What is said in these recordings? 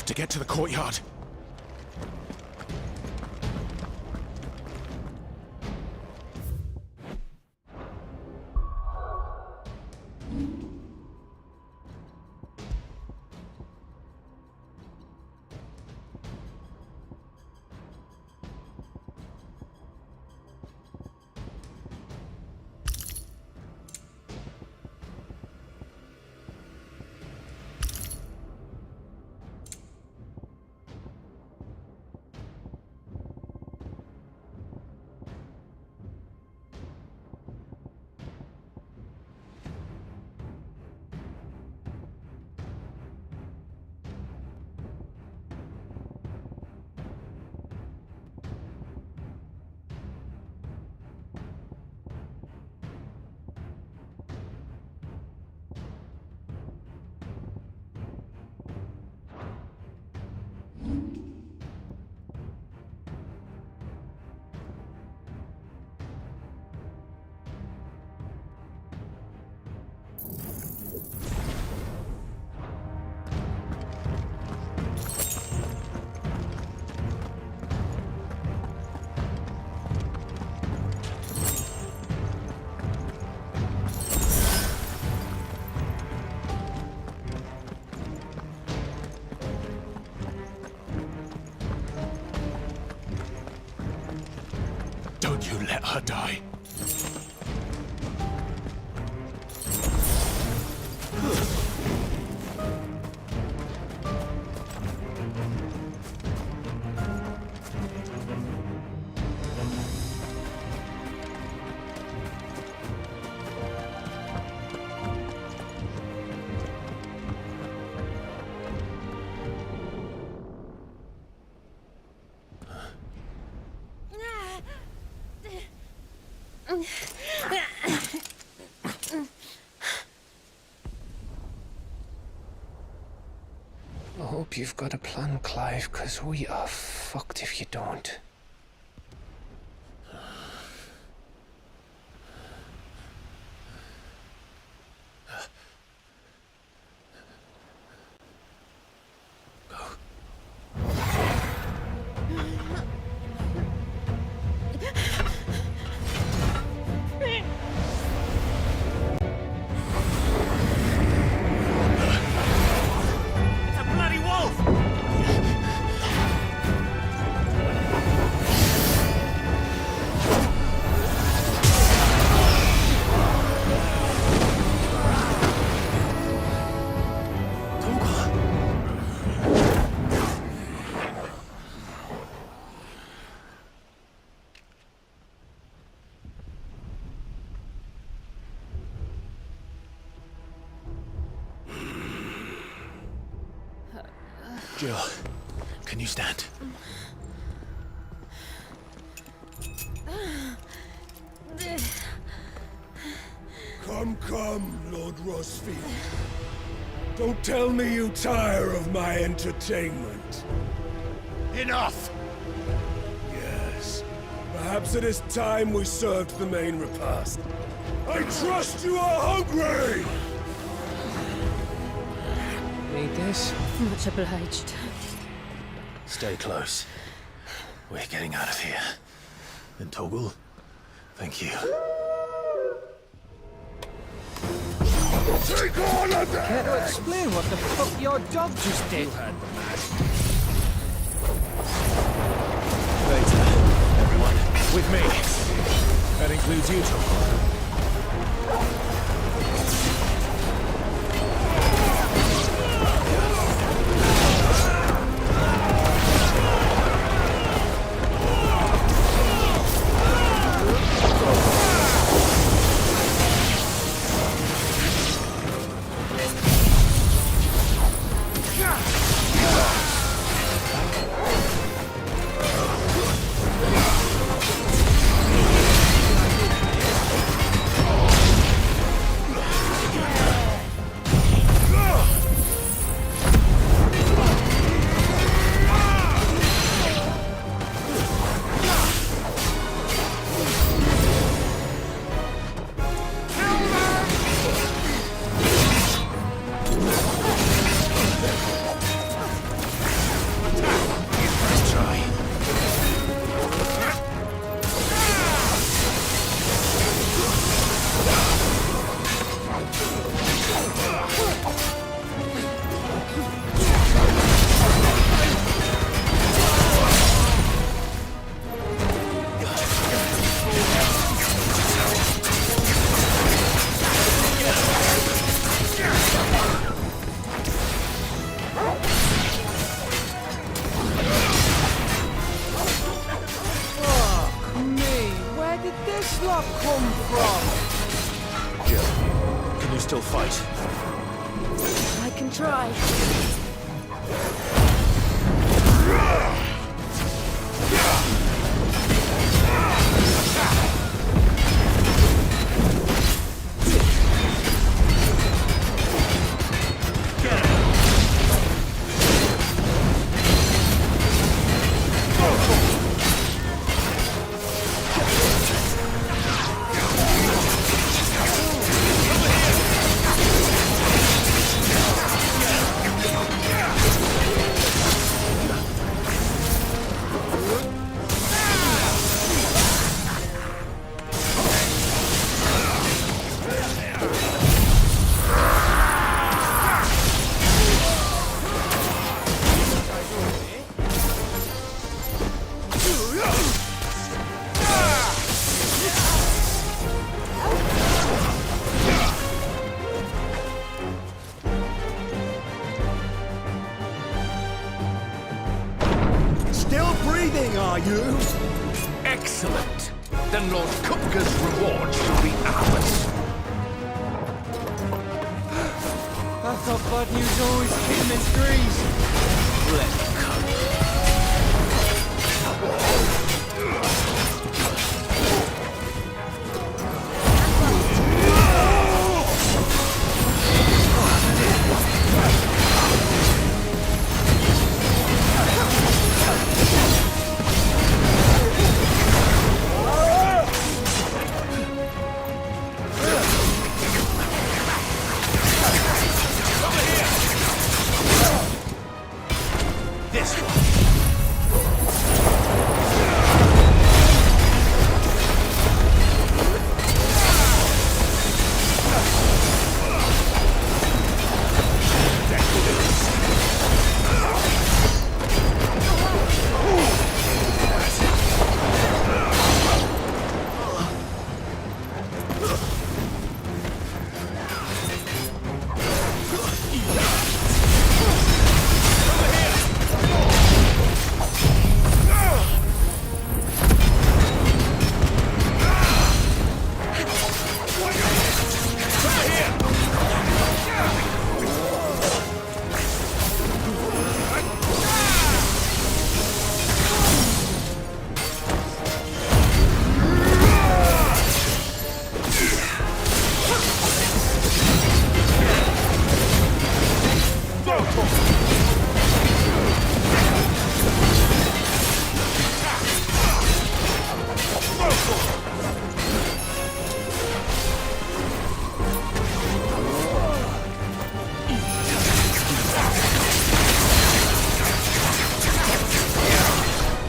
have to get to the courtyard. Don't you let her die. I hope you've got a plan, Clive, because we are fucked if you don't. Jill, can you stand? Come, Lord Rosfield. Don't tell me you tire of my entertainment. Enough! Yes. Perhaps it is time we served the main repast. I trust you are hungry! Need this? Much obliged. Stay close. We're getting out of here. And Toggle, thank you. Take all of that! Care to explain what the fuck your dog just did? Later, everyone. With me. That includes you, Toggle. still fight. I can try. Still breathing, are you? Excellent. Then Lord Kupka's reward shall be ours. I thought bad news always came in threes. Let it come. This one.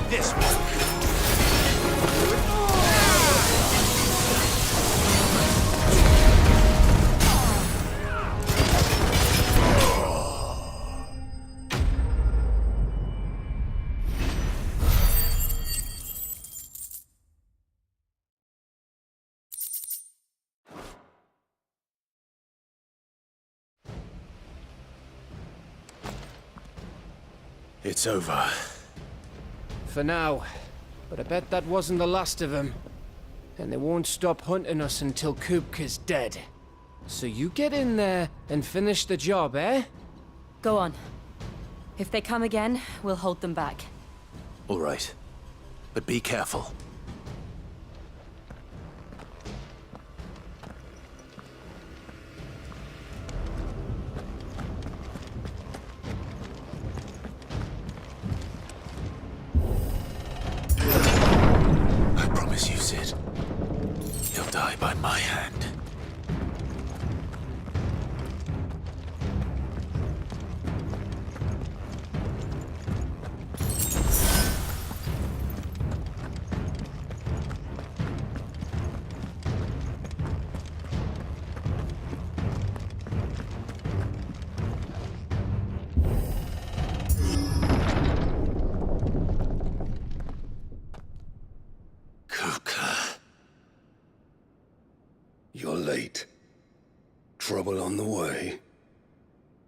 This one. It's over. For now. But I bet that wasn't the last of them. And they won't stop hunting us until Kupka's dead. So you get in there and finish the job, eh? Go on. If they come again, we'll hold them back. All right. But be careful. I promise you, Sid. He'll die by my hand. You're late. Trouble on the way.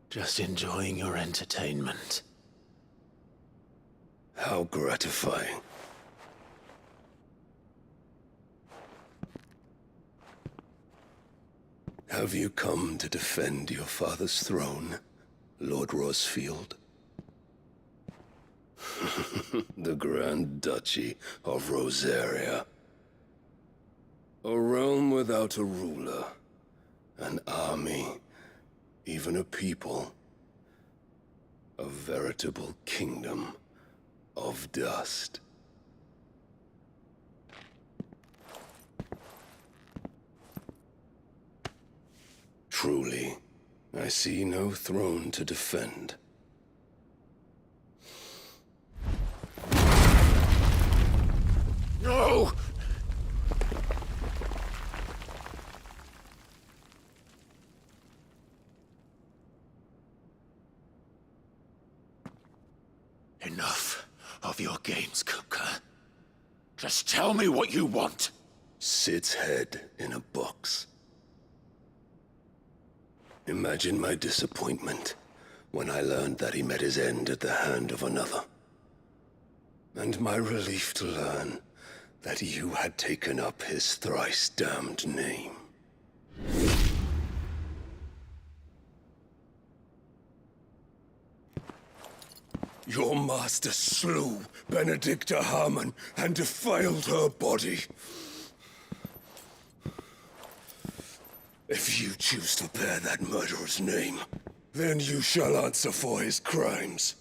Just enjoying your entertainment. How gratifying. Have you come to defend your father's throne, Lord Rosfield? The Grand Duchy of Rosaria. A realm without a ruler, an army, even a people. A veritable kingdom of dust. Truly, I see no throne to defend. No! Enough of your games, Kupka. Just tell me what you want. Sid's head in a box. Imagine my disappointment when I learned that he met his end at the hand of another. And my relief to learn that you had taken up his thrice-damned name. Your master slew Benedicta Harmon and defiled her body. If you choose to bear that murderer's name, then you shall answer for his crimes.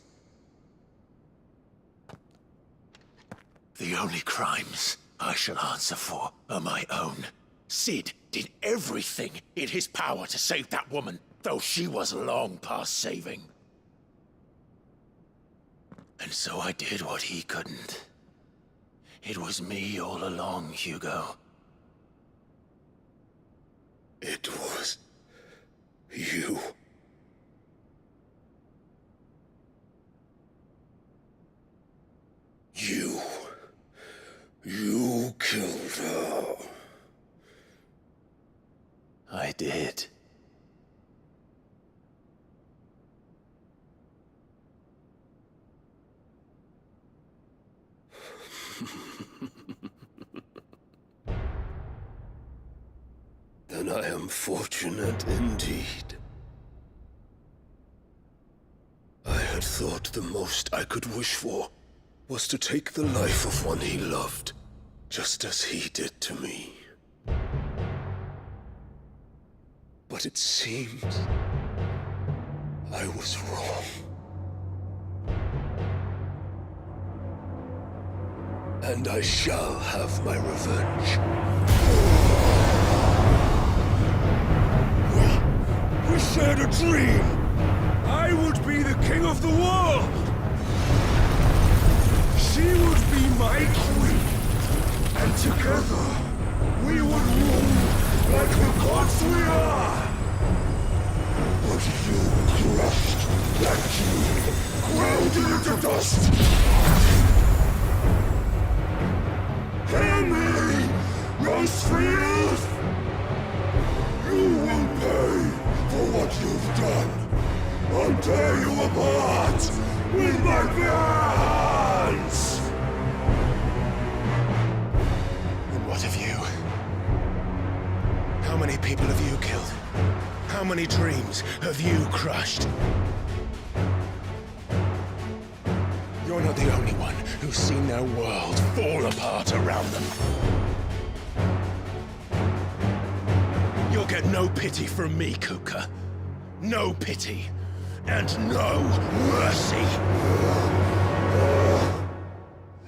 The only crimes I shall answer for are my own. Sid did everything in his power to save that woman, though she was long past saving. And so I did what he couldn't. It was me all along, Hugo. It was you. You killed her. I did. Then I am fortunate indeed. I had thought the most I could wish for was to take the life of one he loved, just as he did to me. But it seems I was wrong. And I shall have my revenge. We shared a dream! I would be the king of the world! She would be my queen! And together, we would rule like the gods we are! But you crushed that dream, ground it into dust! Hear me, Rosefield! You will pay for what you've done. I'll tear you apart with my bare hands! And what of you? How many people have you killed? How many dreams have you crushed? You're not the only one who's seen their world fall apart around them. You'll get no pity from me, Kuka. No pity. And no mercy.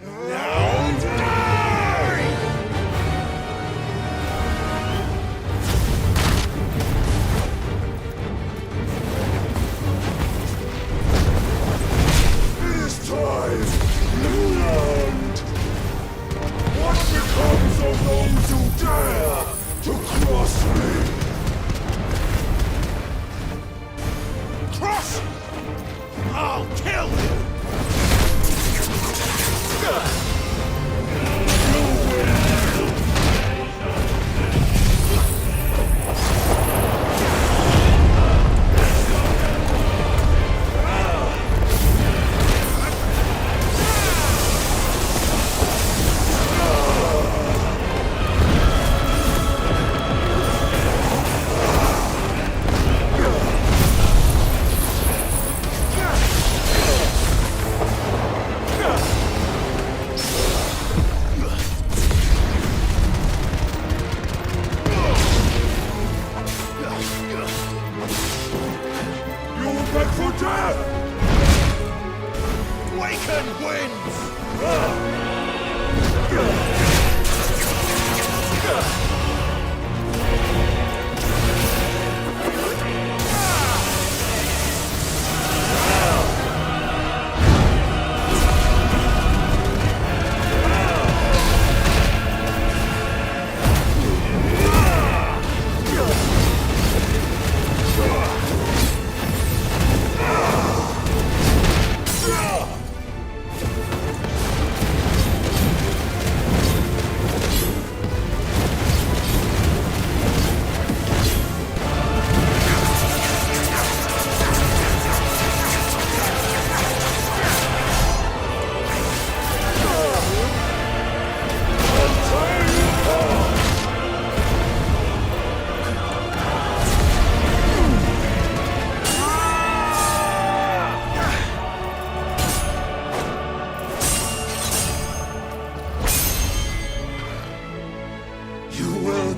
Now die! It is time you learned what becomes of those who dare to cross me. Cross! I'll kill you!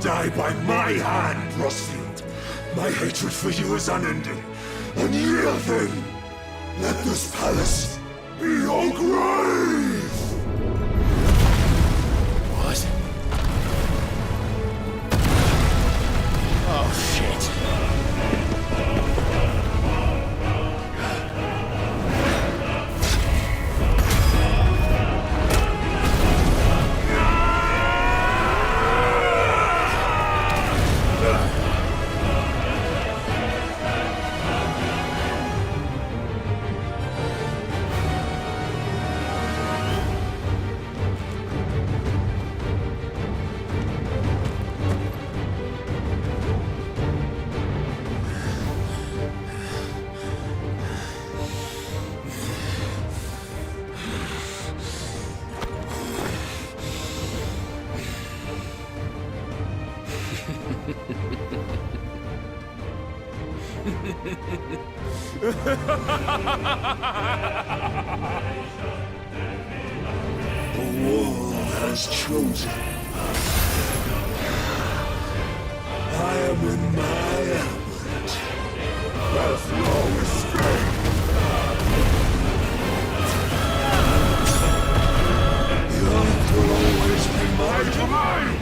die by my hand, Frostfield. My hatred for you is unending. And yield then! Let this palace be your grave! What? Oh, shit. The world has chosen. I am in my element. There's no escape. The earth will always be my domain.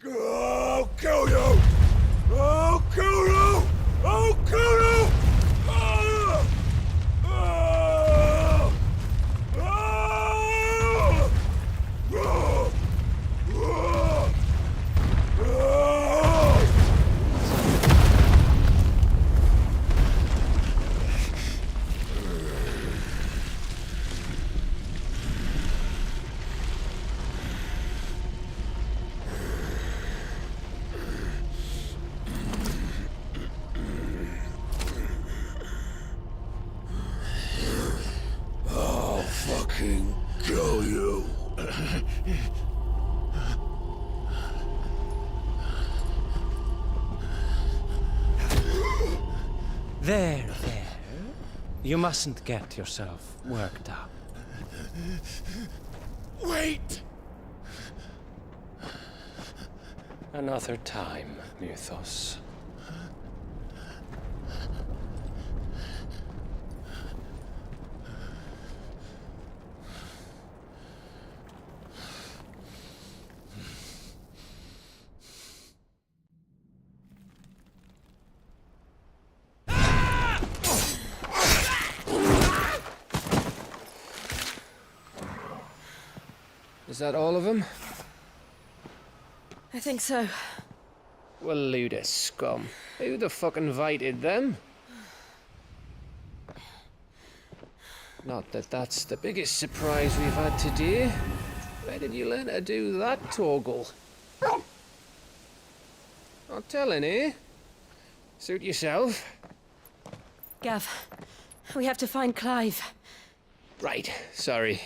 I'll kill you! I'll kill you! I'll kill you! Ah! Ah! Ah! Ah! Ah! Ah! I'll fucking kill you. There. You mustn't get yourself worked up. Wait! Another time, Mythos. Is that all of them? I think so. Well, load of scum. Who the fuck invited them? Not that that's the biggest surprise we've had today. Where did you learn to do that, Torgal? Not telling, eh? Suit yourself. Gav, we have to find Clive. Right, sorry.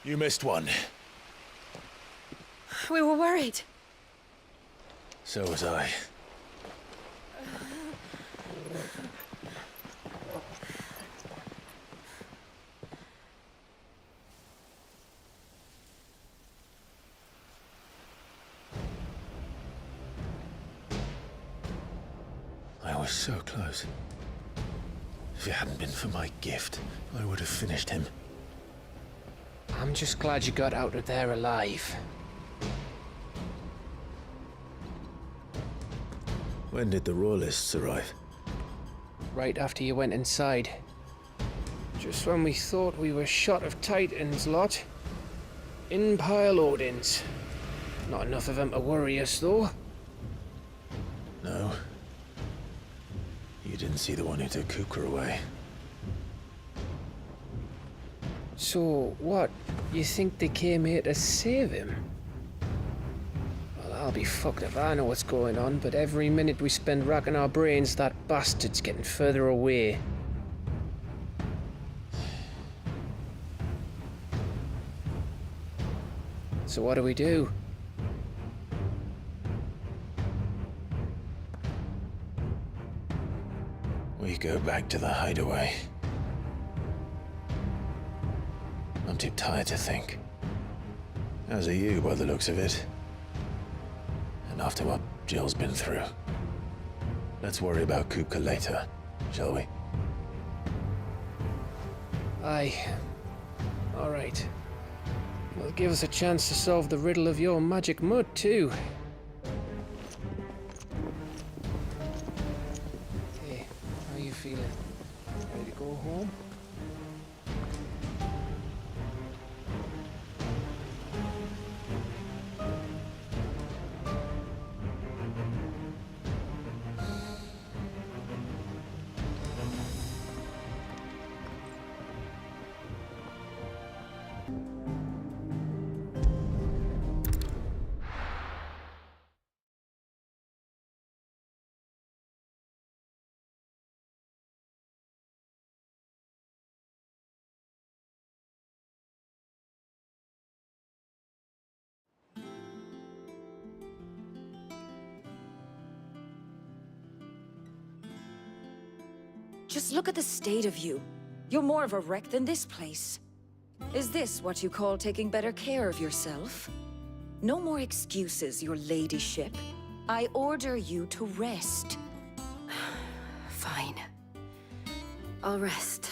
You missed one. We were worried. So was I. I was so close. If it hadn't been for my gift, I would have finished him. I'm just glad you got out of there alive. When did the Royalists arrive? Right after you went inside. Just when we thought we were shot of Titans, lot. In pile Odins. Not enough of them to worry us, though. No. You didn't see the one who took Kupka away. So, what? You think they came here to save him? Well, I'll be fucked if I know what's going on, but every minute we spend racking our brains, that bastard's getting further away. So what do we do? We go back to the hideaway. I'm too tired to think. As are you, by the looks of it. And after what Jill's been through. Let's worry about Kupka later, shall we? Aye. All right. Well, give us a chance to solve the riddle of your magic mud, too. Hey, how you feeling? Ready to go home? Just look at the state of you. You're more of a wreck than this place. Is this what you call taking better care of yourself? No more excuses, your ladyship. I order you to rest. Fine. I'll rest.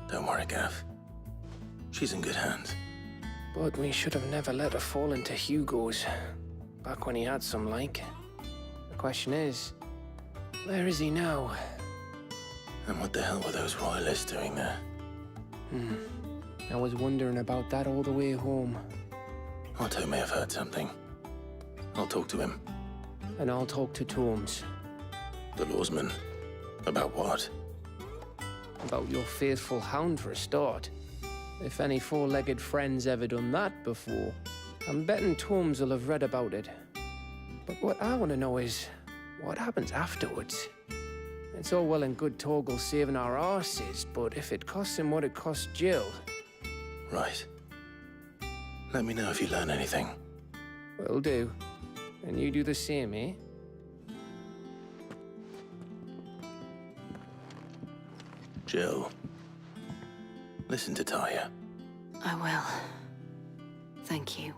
Don't worry, Gav. She's in good hands. But we should have never let her fall into Hugo's. Back when he had some like. The question is, where is he now? And what the hell were those royalists doing there? I was wondering about that all the way home. Otto may have heard something. I'll talk to him. And I'll talk to Tomes. The lawsman. About what? About your faithful hound for a start. If any four-legged friend's ever done that before, I'm betting Tomes will have read about it. But what I want to know is, what happens afterwards? It's all well and good Torgal saving our arses, but if it costs him what it cost Jill... Right. Let me know if you learn anything. Will do. And you do the same, eh? Jill. Listen to Talia. I will. Thank you.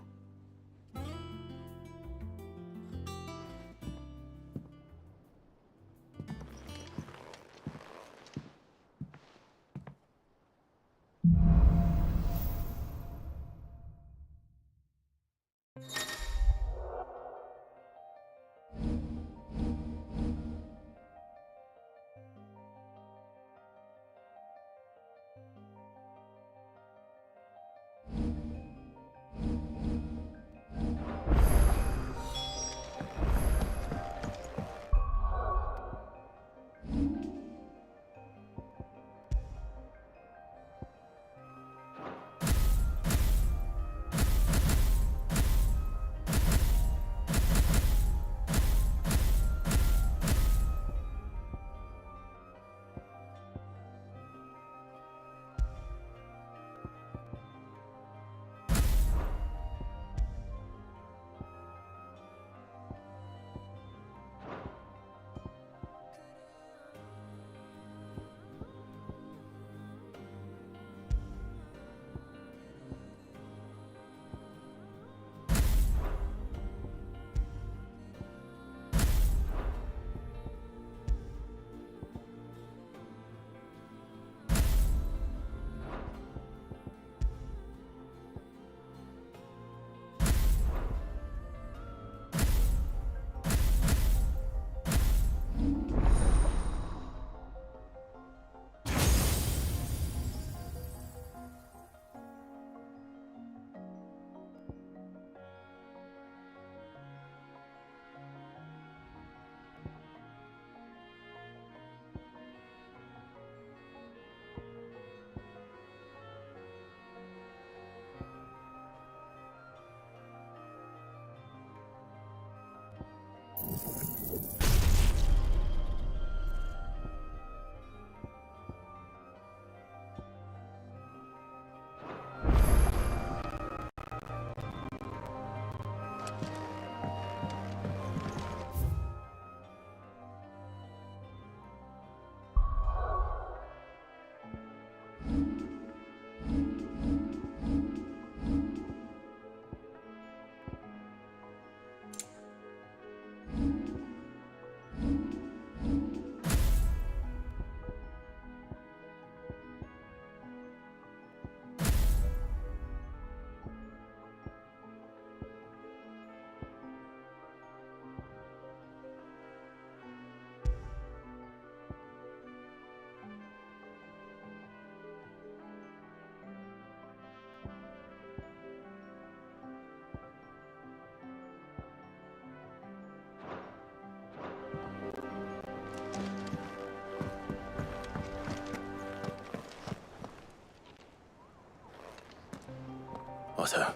Otto,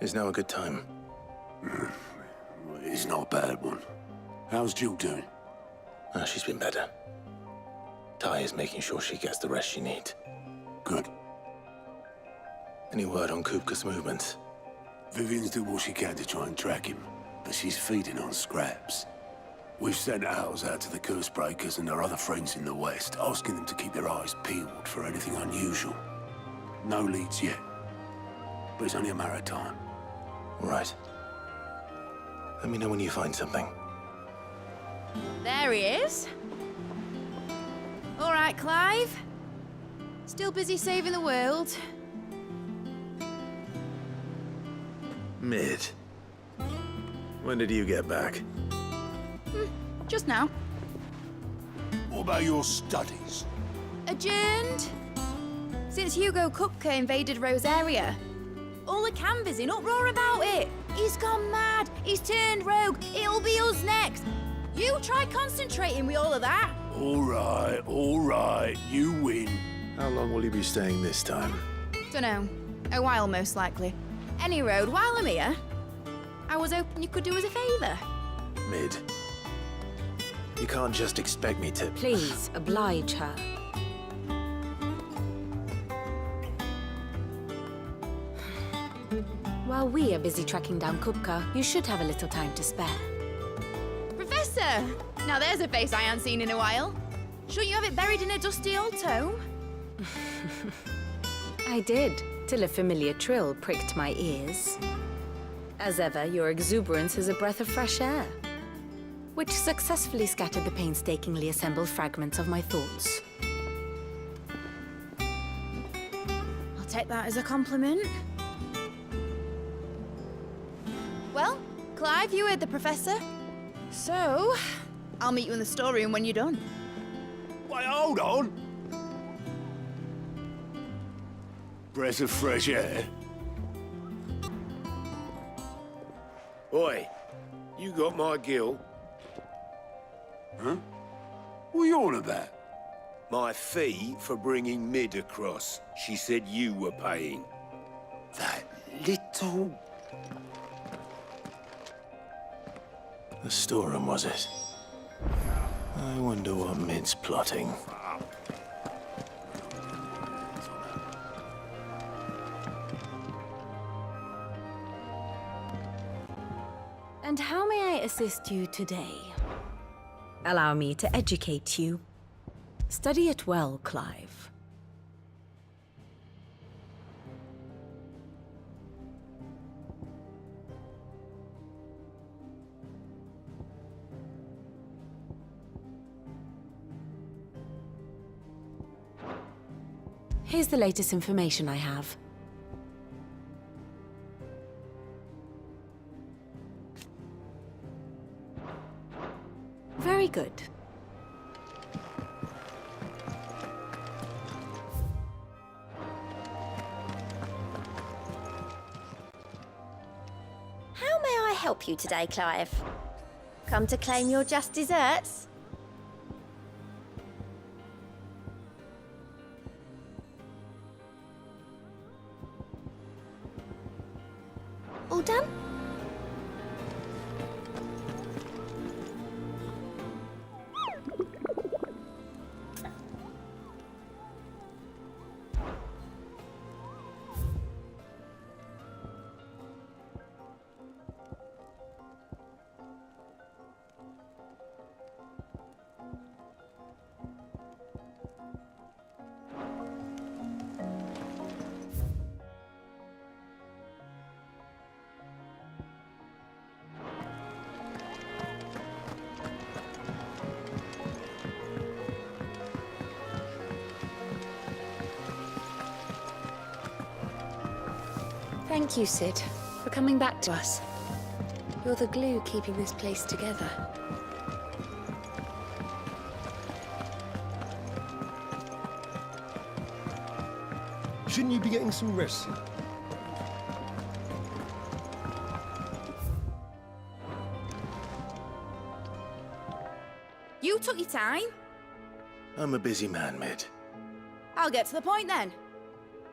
is now a good time? It's not a bad one. How's Jill doing? She's been better. Talia's making sure she gets the rest she needs. Good. Any word on Kupka's movements? Vivian's doing what she can to try and track him, but she's feeding on scraps. We've sent ours out to the curse breakers and our other friends in the West, asking them to keep their eyes peeled for anything unusual. No leads yet, but it's only a matter of time. Right. Let me know when you find something. There he is. All right, Clive. Still busy saving the world. Mid. When did you get back? Just now. What about your studies? Adjourned. Since Hugo Kupka invaded Rosaria. All the canvass in uproar about it. He's gone mad. He's turned rogue. It'll be us next. You try concentrating with all of that. All right, you win. How long will you be staying this time? Dunno. A while, most likely. Any road, while I'm here, I was hoping you could do us a favour. Mid. You can't just expect me to... Please, oblige her. While we are busy tracking down Kupka, you should have a little time to spare. Professor! Now there's a face I haven't seen in a while. Shouldn't you have it buried in a dusty old tome? I did, till a familiar trill pricked my ears. As ever, your exuberance is a breath of fresh air, which successfully scattered the painstakingly assembled fragments of my thoughts. I'll take that as a compliment. Well, Clive, you heard the Professor. So, I'll meet you in the storeroom when you're done. Wait, hold on. Breath of fresh air. Oi, you got my gill? Huh? What are you on about? My fee for bringing Mid across. She said you were paying. That little... The storeroom, was it? I wonder what Mid's plotting. And how may I assist you today? Allow me to educate you. Study it well, Clive. Here's the latest information I have. Very good. How may I help you today, Clive? Come to claim your just desserts? All done? Thank you, Sid, for coming back to us. You're the glue keeping this place together. Shouldn't you be getting some rest? You took your time. I'm a busy man, Mid. I'll get to the point then.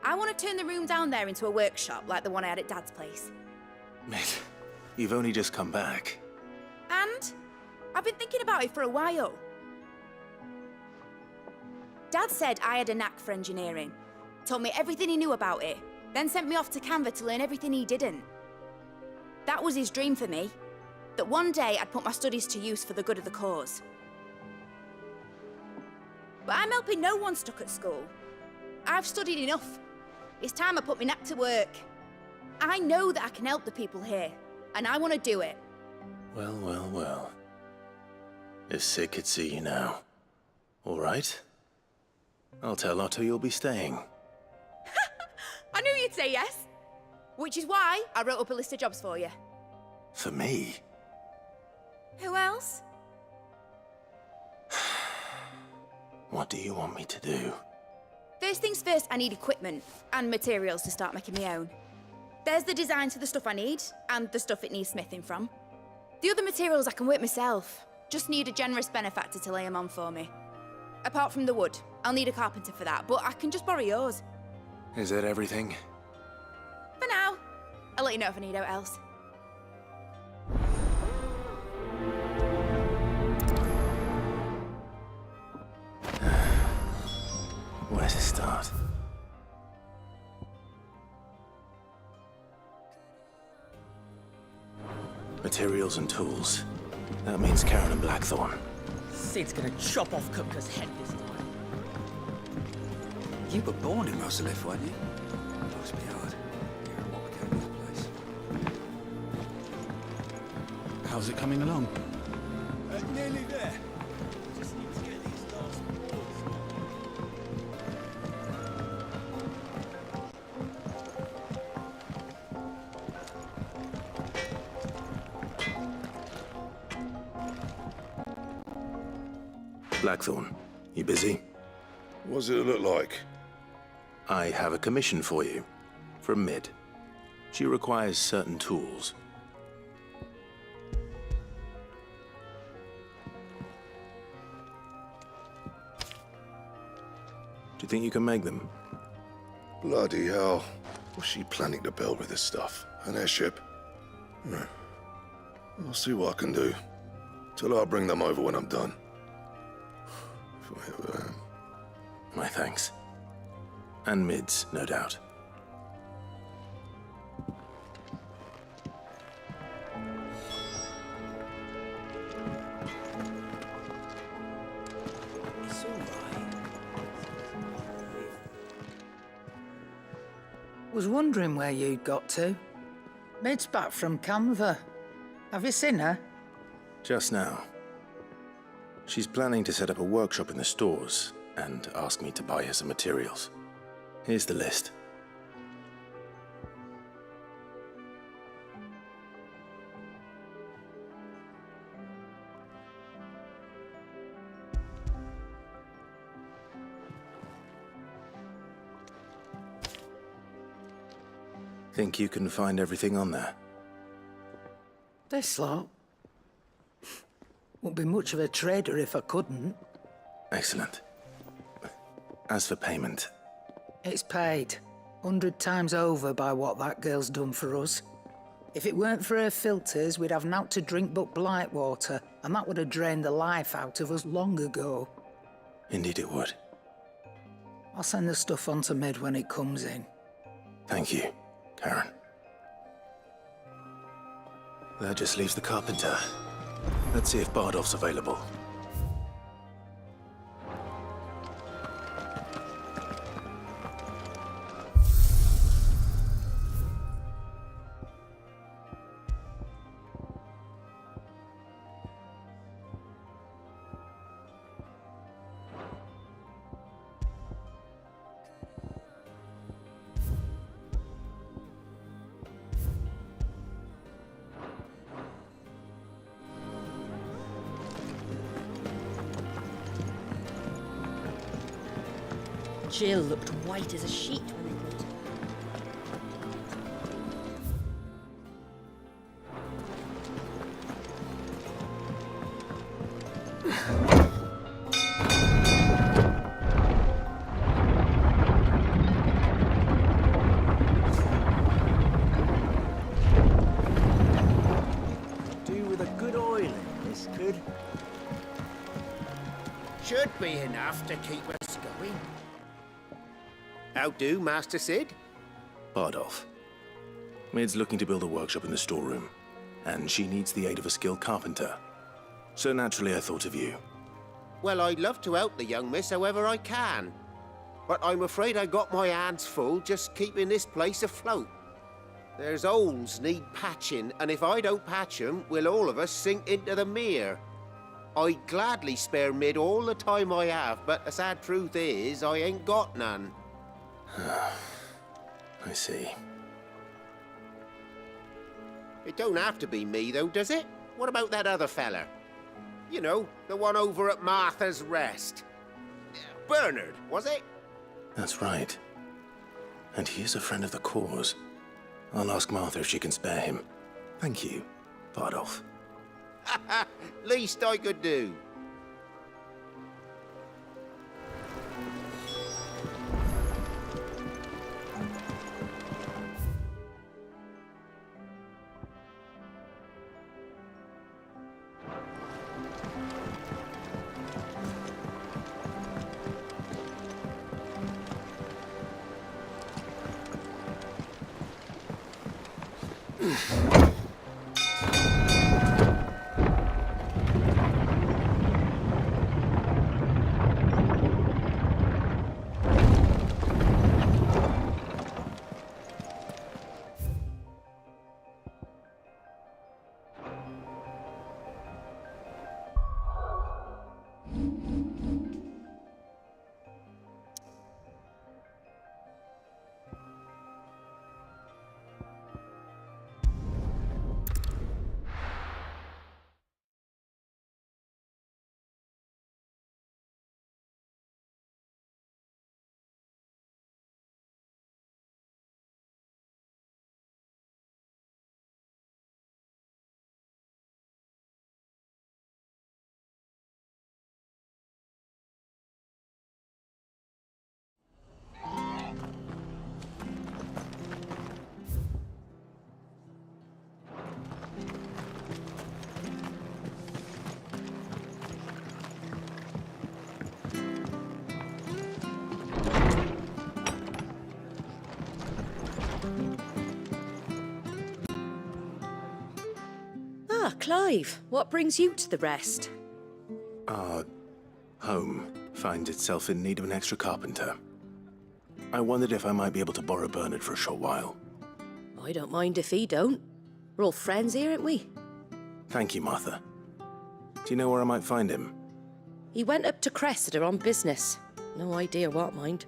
I want to turn the room down there into a workshop like the one I had at Dad's place. Mid, you've only just come back. And I've been thinking about it for a while. Dad said I had a knack for engineering. Told me everything he knew about it. Then sent me off to Canva to learn everything he didn't. That was his dream for me. that one day I'd put my studies to use for the good of the cause. But I'm helping no one stuck at school. I've studied enough. It's time I put my knack to work. I know that I can help the people here, and I want to do it. Well, well, well. If Sid could see you now. All right. I'll tell Otto you'll be staying. I knew you'd say yes. Which is why I wrote up a list of jobs for you. For me? Who else? What do you want me to do? First things first, I need equipment and materials to start making my own. There's the designs for the stuff I need, and the stuff it needs smithing from. The other materials I can work myself. Just need a generous benefactor to lay them on for me. Apart from the wood, I'll need a carpenter for that, but I can just borrow yours. Is that everything? For now. I'll let you know if I need out else. Where to start? Materials and tools. That means Karen and Blackthorn. Sid's gonna chop off Kupka's head this time. You were born in Rosalith, weren't you? Must be hard. Hearing what became of the place. How's it coming along? Nearly there. Just need to get these last boards. Blackthorn, you busy? What's it look like? I have a commission for you. From Mid. She requires certain tools. Do you think you can make them? Bloody hell. What's she planning to build with this stuff? An airship? I'll see what I can do. Tell her I'll bring them over when I'm done. If I ever am. My thanks. And Mid's, no doubt. It's all right. Was wondering where you'd got to. Mid's back from Canva. Have you seen her? Just now. She's planning to set up a workshop in the stores and ask me to buy her some materials. Here's the list. Think you can find everything on there? This lot. Wouldn't be much of a trader if I couldn't. Excellent. As for payment... It's paid. 100 times over by what that girl's done for us. If it weren't for her filters, we'd have naught to drink but blight water, and that would have drained the life out of us long ago. Indeed it would. I'll send the stuff on to Mid when it comes in. Thank you, Karen. That just leaves the carpenter. Let's see if Bardolph's available. Jill looked white as a sheet when they brought her. Do with a good oil in this, could? Should be enough to keep us going. How do, Master Sid? Bardolph. Mid's looking to build a workshop in the storeroom. and she needs the aid of a skilled carpenter. So naturally I thought of you. Well, I'd love to help the young miss however I can. But I'm afraid I got my hands full just keeping this place afloat. There's holes need patching, and if I don't patch them, we'll all of us sink into the mere. I'd gladly spare Mid all the time I have, but the sad truth is, I ain't got none. I see. It don't have to be me, though, does it? What about that other fella? You know, the one over at Martha's Rest. Bernard, was it? That's right. And he is a friend of the cause. I'll ask Martha if she can spare him. Thank you, Bardolph. Least I could do. Ah, Clive, what brings you to the Rest? Our home finds itself in need of an extra carpenter. I wondered if I might be able to borrow Bernard for a short while. I don't mind if he don't. We're all friends here, aren't we? Thank you, Martha. Do you know where I might find him? He went up to Cressida on business. No idea what, mind.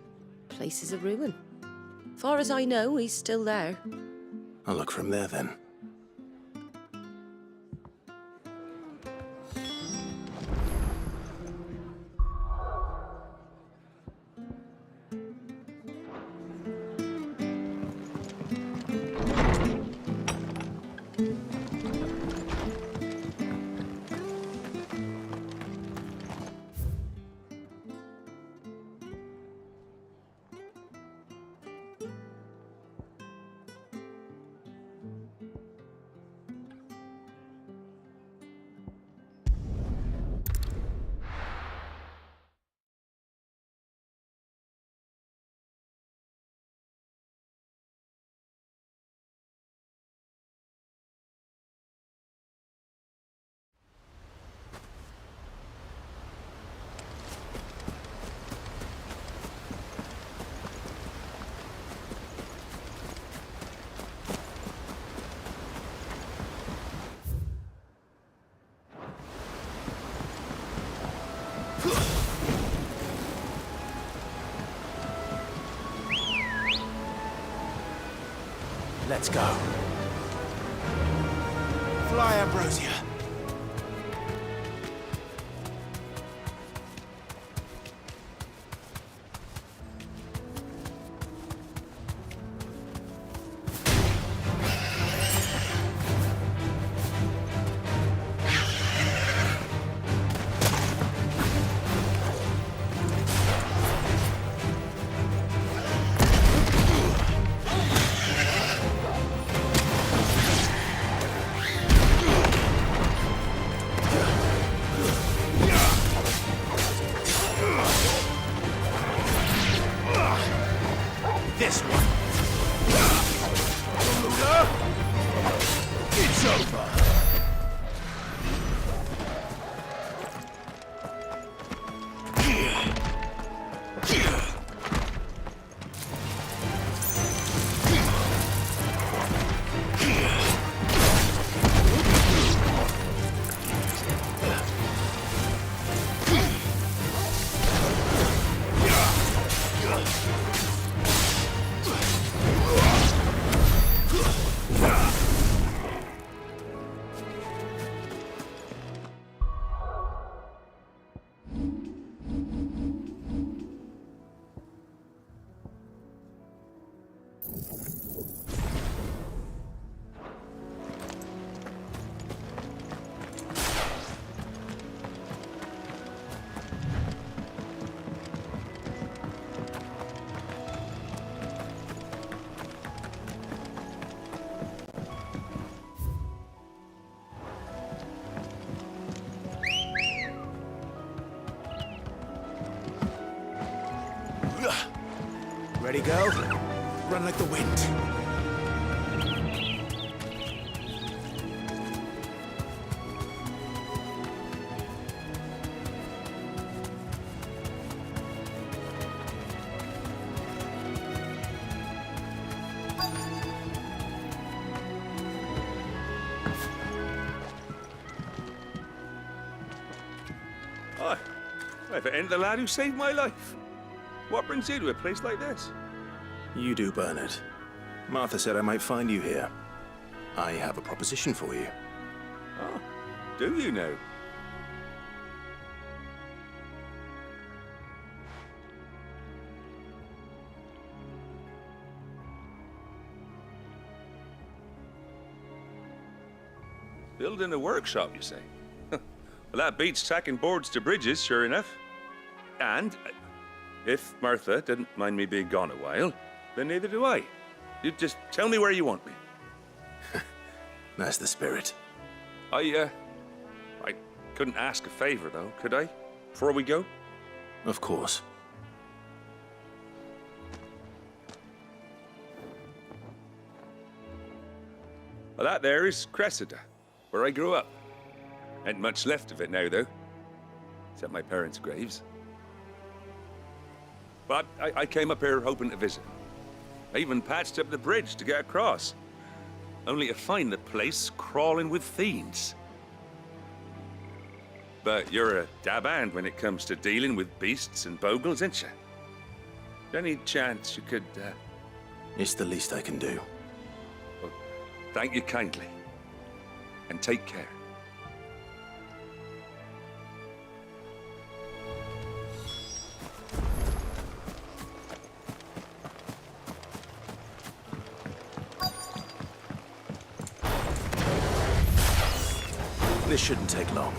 Place is a ruin. Far as I know, he's still there. I'll look for him there then. Let's go. Fly, Ambrosia. This one. It's over. Ready, go? Run like the wind. Hi. If it ain't the lad who saved my life. What brings you to a place like this? You do, Bernard. Martha said I might find you here. I have a proposition for you. Oh, do you know? Building a workshop, you say? Well, that beats tacking boards to bridges, sure enough. And if Martha didn't mind me being gone a while, then neither do I. You just tell me where you want me. That's the spirit. I couldn't ask a favor, though, could I? Before we go? Of course. Well, that there is Cressida, where I grew up. Ain't much left of it now, though. Except my parents' graves. But I came up here hoping to visit. I even patched up the bridge to get across. Only to find the place crawling with fiends. But you're a dab hand when it comes to dealing with beasts and bogles, ain't you? Any chance you could, It's the least I can do. Well, thank you kindly. And take care. This shouldn't take long.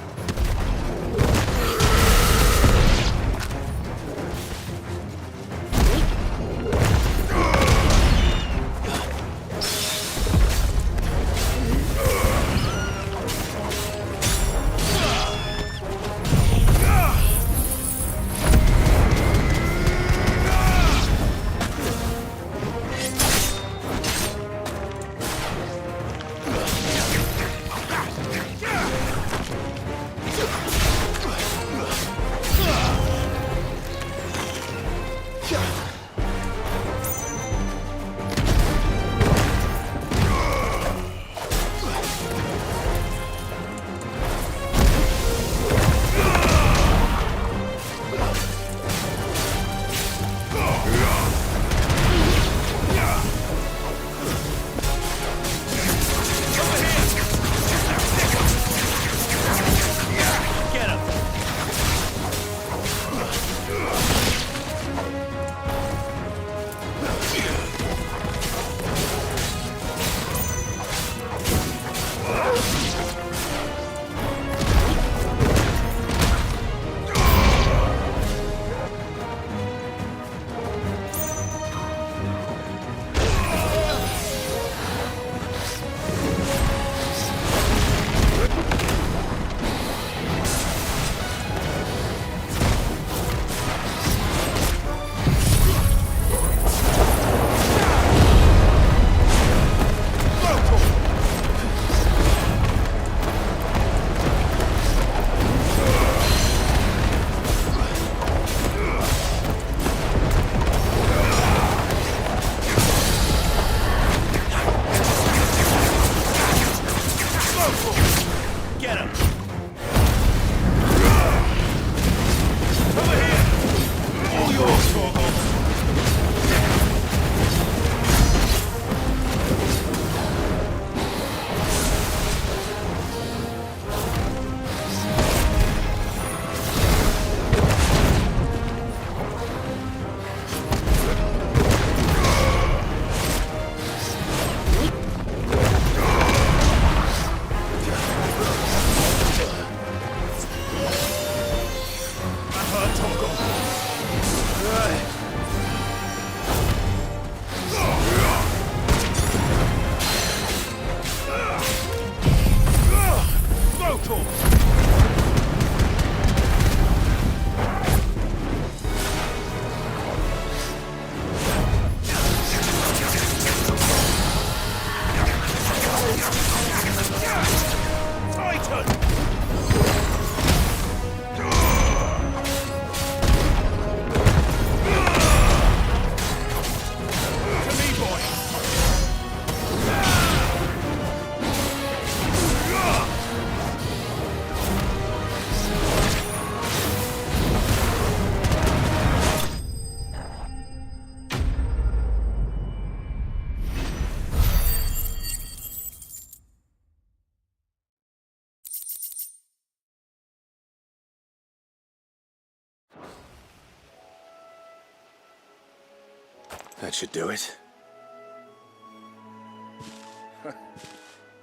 That should do it.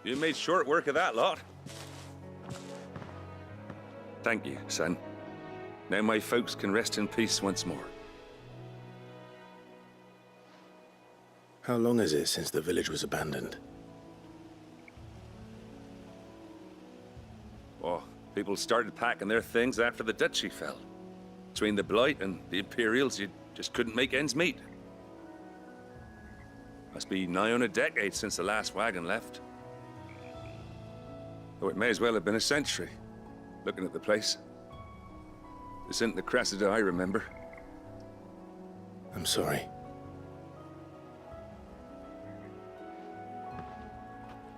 You made short work of that lot. Thank you, son. Now my folks can rest in peace once more. How long is it since the village was abandoned? Oh, people started packing their things after the duchy fell. Between the Blight and the Imperials, you just couldn't make ends meet. Must be nigh on a decade since the last wagon left. Though it may as well have been a century, looking at the place. This isn't the Cressida I remember. I'm sorry.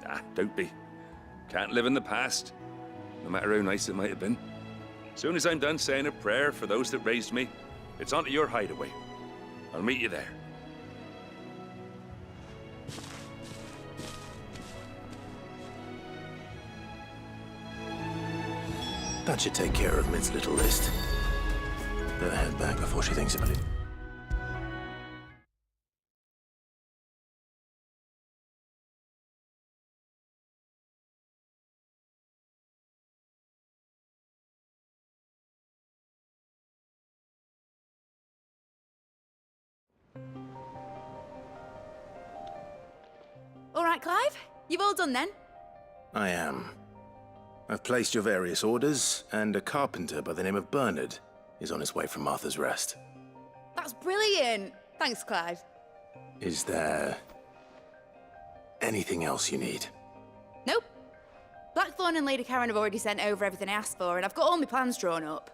Ah, don't be. Can't live in the past, no matter how nice it might have been. Soon as I'm done saying a prayer for those that raised me, it's on to your hideaway. I'll meet you there. That should take care of Mid's little list. Better head back before she thinks about it. All right, Clive. You've all done then? I am. I've placed your various orders, and a carpenter by the name of Bernard is on his way from Martha's Rest. That's brilliant. Thanks, Clive. Is there anything else you need? Nope. Blackthorn and Lady Karen have already sent over everything I asked for, and I've got all my plans drawn up.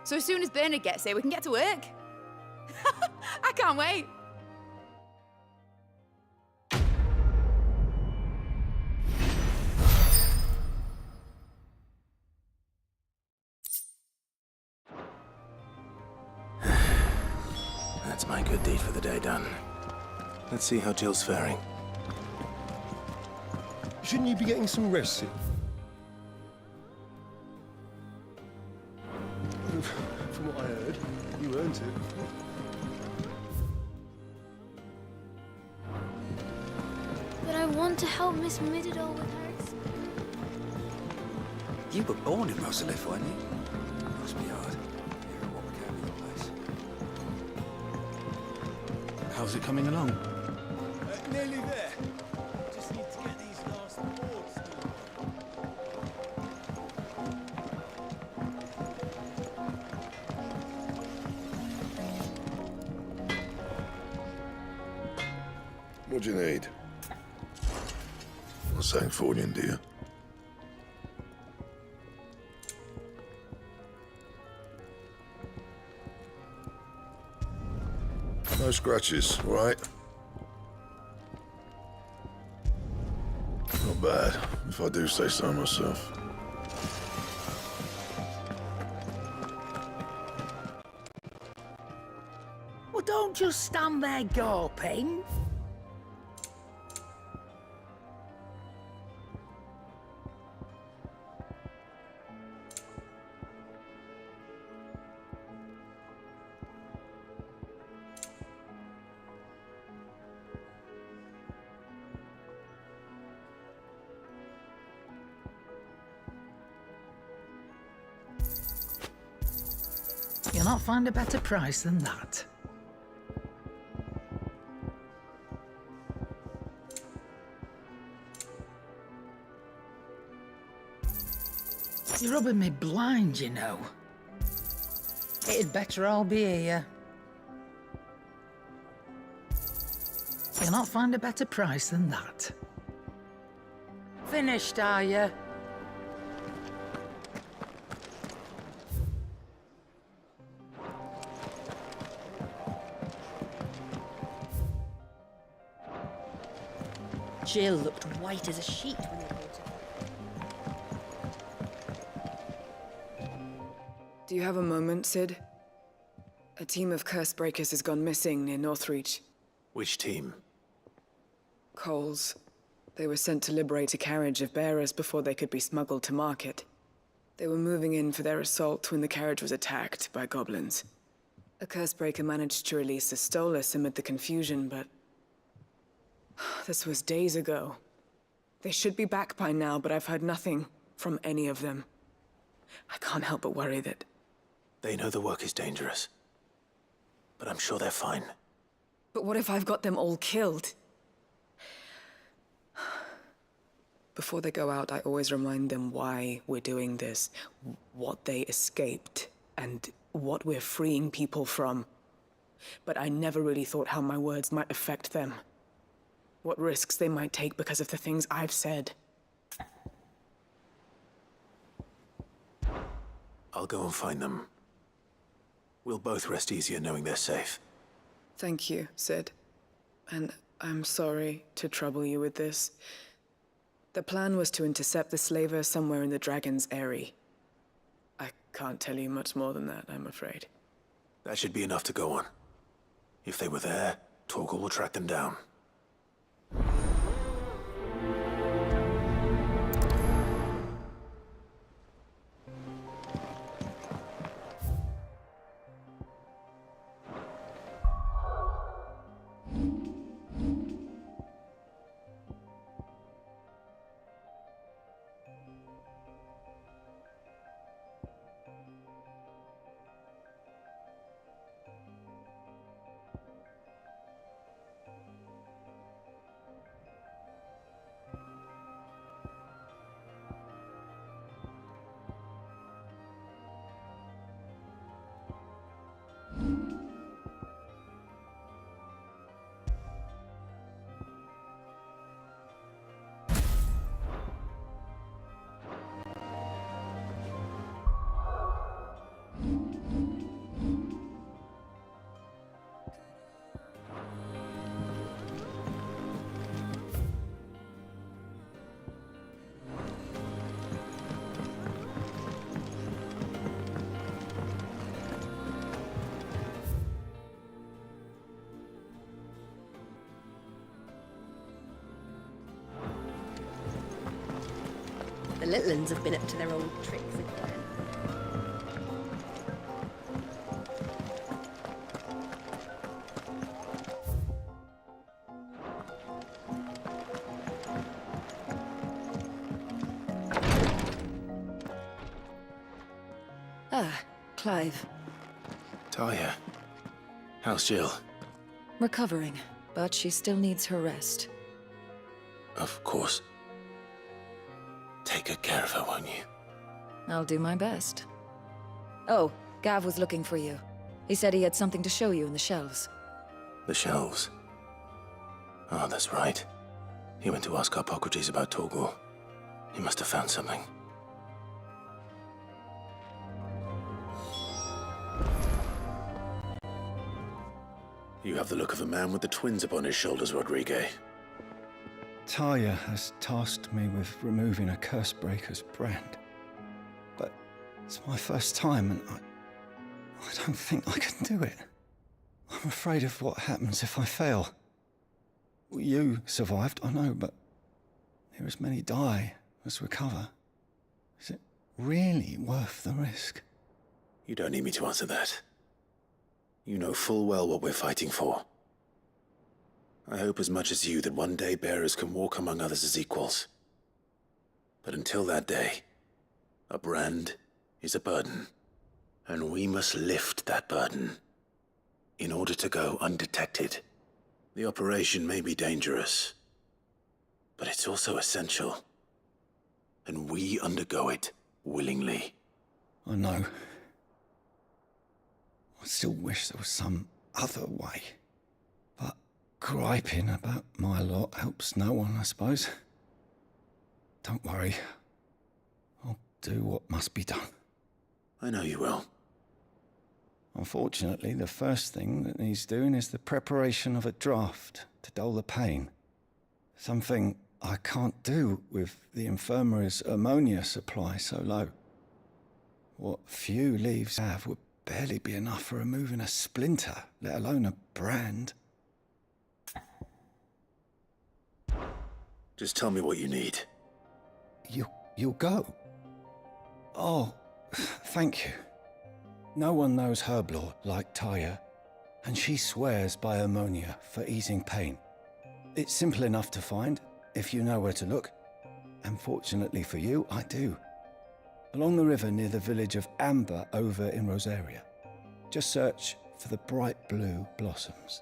So as soon as Bernard gets here, we can get to work. I can't wait. That's my good deed for the day done. Let's see how Jill's faring. Shouldn't you be getting some rest, Sid? From what I heard, you earned it. But I want to help Miss Mididol with her You were born in Rosalith, weren't you? Must be hard. You're what we can in the place. How's it coming along? Nearly there. Just need to get these last boards done. What do you need? Not saying fortune, do you? No scratches, right? Not bad, if I do say so myself. Well, don't just stand there gawping. You'll not find a better price than that. You're rubbing me blind, you know. It'd better all be here. You'll not find a better price than that. Finished, are you? Jill looked white as a sheet when they brought her. Do you have a moment, Sid? A team of curse breakers has gone missing near Northreach. Which team? Coles. They were sent to liberate a carriage of bearers before they could be smuggled to market. They were moving in for their assault when the carriage was attacked by goblins. A Cursebreaker managed to release the Stolas amid the confusion, but... this was days ago. They should be back by now, but I've heard nothing from any of them. I can't help but worry that... They know the work is dangerous. But I'm sure they're fine. But what if I've got them all killed? Before they go out, I always remind them why we're doing this, what they escaped, and what we're freeing people from. But I never really thought how my words might affect them. What risks they might take because of the things I've said. I'll go and find them. We'll both rest easier knowing they're safe. Thank you, Sid. And I'm sorry to trouble you with this. The plan was to intercept the slaver somewhere in the Dragon's Eyrie. I can't tell you much more than that, I'm afraid. That should be enough to go on. If they were there, Torgal will track them down. The little uns have been up to their old tricks again. Ah, Clive. Talia. How's Jill? Recovering, but she still needs her rest. Of course. Take good care of her, won't you? I'll do my best. Oh, Gav was looking for you. He said he had something to show you in the shelves. The shelves. Oh, that's right. He went to ask Harpocrates about Torgal. He must have found something. You have the look of a man with the twins upon his shoulders, Rodrigue. Talia has tasked me with removing a Cursebreaker's brand. But it's my first time and I don't think I can do it. I'm afraid of what happens if I fail. You survived, I know, but there as many die as recover. Is it really worth the risk? You don't need me to answer that. You know full well what we're fighting for. I hope as much as you that one day bearers can walk among others as equals. But until that day, a brand is a burden, and we must lift that burden in order to go undetected. The operation may be dangerous, but it's also essential, and we undergo it willingly. I know. I still wish there was some other way. But griping about my lot helps no one, I suppose. Don't worry. I'll do what must be done. I know you will. Unfortunately, the first thing that needs doing is the preparation of a draft to dull the pain. Something I can't do with the infirmary's ammonia supply so low. What few leaves I have would barely be enough for removing a splinter, let alone a brand. Just tell me what you need. You'll go? Oh, thank you. No one knows herb lore like Taya, and she swears by ammonia for easing pain. It's simple enough to find, if you know where to look. And fortunately for you, I do. Along the river near the village of Amber over in Rosaria. Just search for the bright blue blossoms.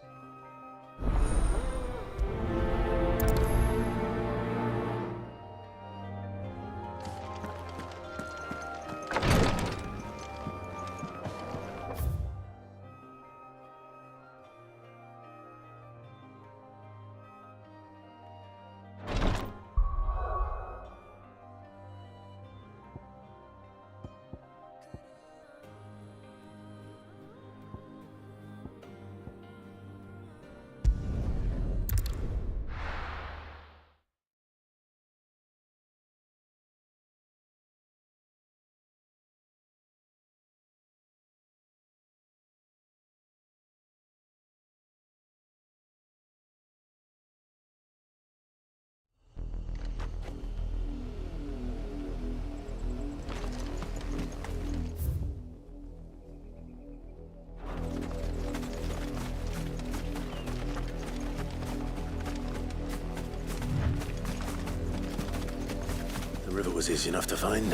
The river was easy enough to find.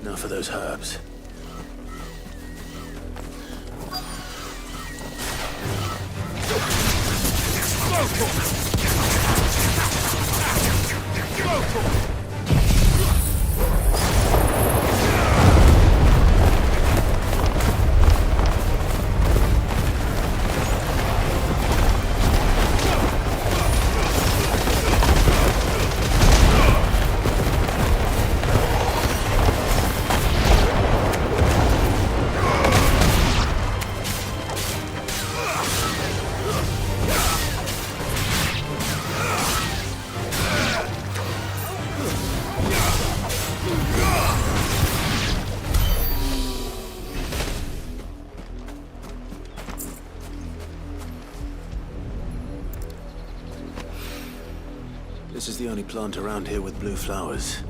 Now for those herbs. This is the only plant around here with blue flowers.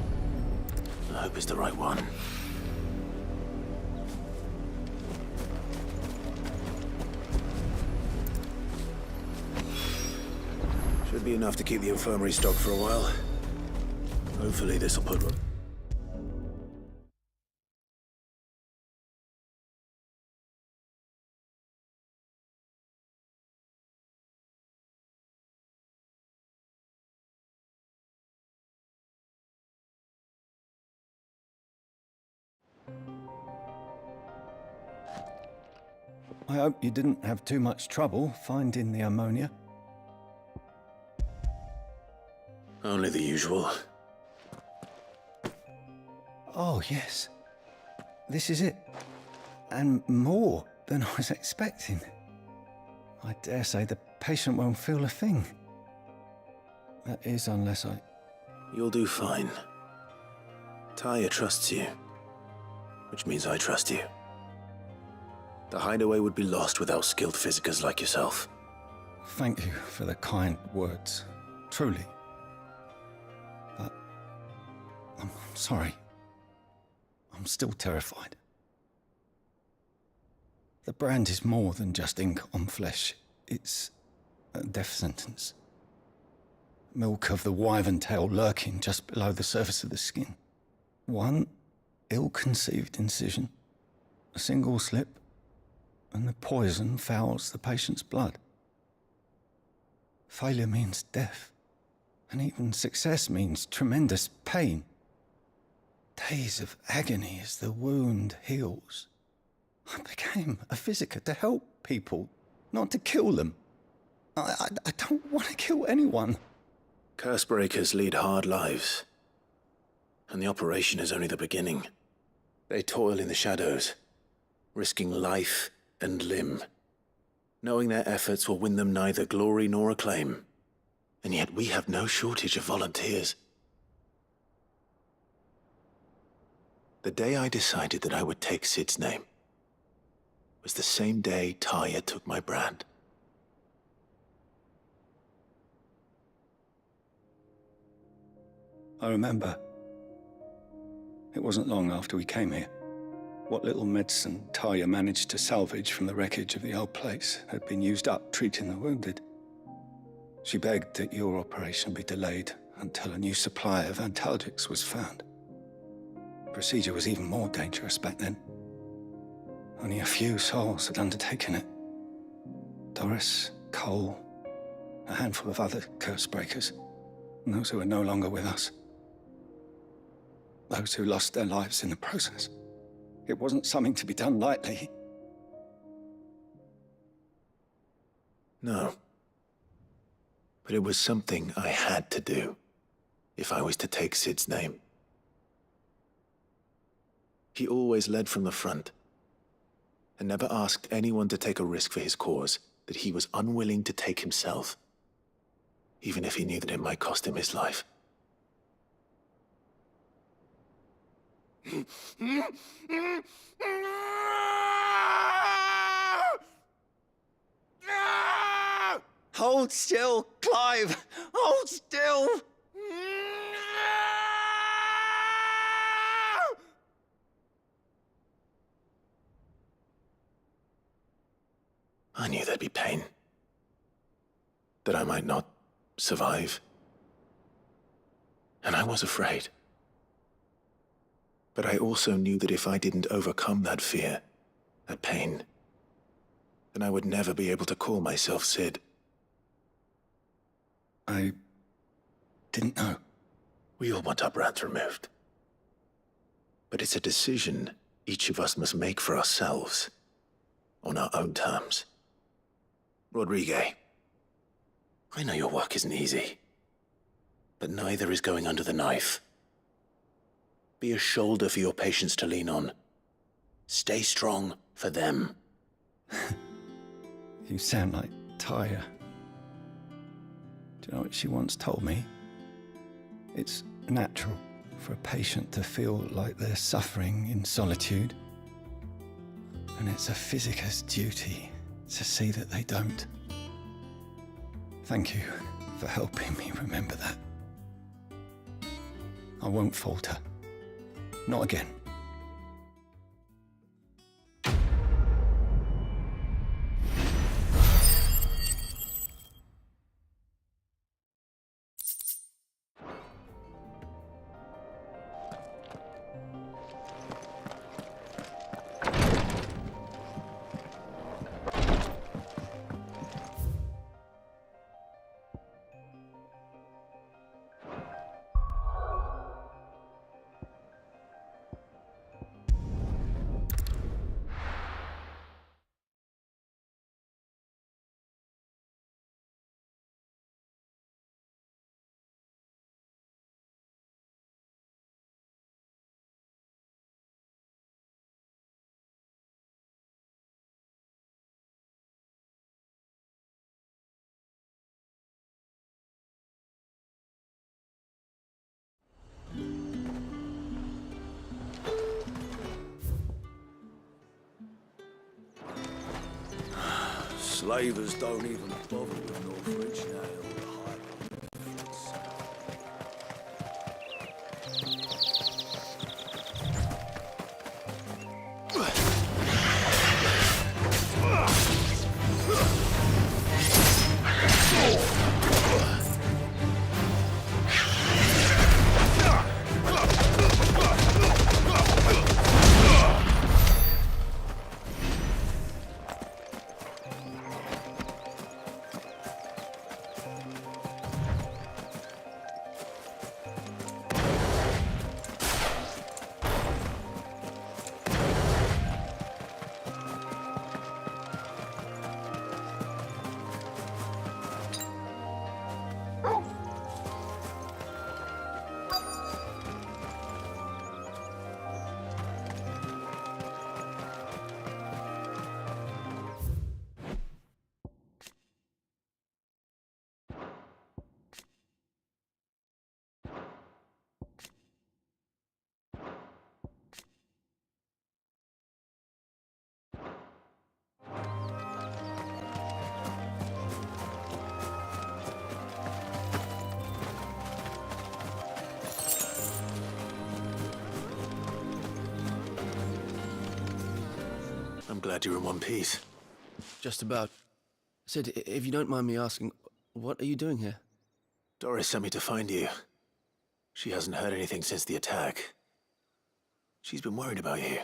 I hope it's the right one. Should be enough to keep the infirmary stocked for a while. Hopefully this'll put... I hope you didn't have too much trouble finding the ammonia. Only the usual. Oh, yes. This is it. And more than I was expecting. I dare say the patient won't feel a thing. That is, unless I... You'll do fine. Taya trusts you, which means I trust you. The hideaway would be lost without skilled physicers like yourself. Thank you for the kind words. Truly. But... I'm sorry. I'm still terrified. The brand is more than just ink on flesh. It's a death sentence. Milk of the wyvern tail lurking just below the surface of the skin. One ill-conceived incision, a single slip, and the poison fouls the patient's blood. Failure means death, and even success means tremendous pain. Days of agony as the wound heals. I became a physiker to help people, not to kill them. I don't want to kill anyone. Cursebreakers lead hard lives, and the operation is only the beginning. They toil in the shadows, risking life and limb, knowing their efforts will win them neither glory nor acclaim. And yet we have no shortage of volunteers. The day I decided that I would take Sid's name was the same day Taya took my brand. I remember. It wasn't long after we came here. What little medicine Talia managed to salvage from the wreckage of the old place had been used up treating the wounded. She begged that your operation be delayed until a new supply of antalgics was found. Procedure was even more dangerous back then. Only a few souls had undertaken it. Doris, Cole, a handful of other curse breakers, and those who are no longer with us. Those who lost their lives in the process. It wasn't something to be done lightly. No. But it was something I had to do, if I was to take Sid's name. He always led from the front, and never asked anyone to take a risk for his cause that he was unwilling to take himself, even if he knew that it might cost him his life. Hold still, Clive! Hold still! I knew there'd be pain. That I might not survive. And I was afraid. But I also knew that if I didn't overcome that fear, that pain, then I would never be able to call myself Sid. I didn't know. We all want our brands removed. But it's a decision each of us must make for ourselves, on our own terms. Rodrigue, I know your work isn't easy, but neither is going under the knife. Be a shoulder for your patients to lean on. Stay strong for them. You sound like Talia. Do you know what she once told me? It's natural for a patient to feel like they're suffering in solitude. And it's a physicist's duty to see that they don't. Thank you for helping me remember that. I won't falter. Not again. Slavers don't even bother with Northridge now. I'm glad you're in one piece. Just about. Sid, if you don't mind me asking, what are you doing here? Doris sent me to find you. She hasn't heard anything since the attack. She's been worried about you.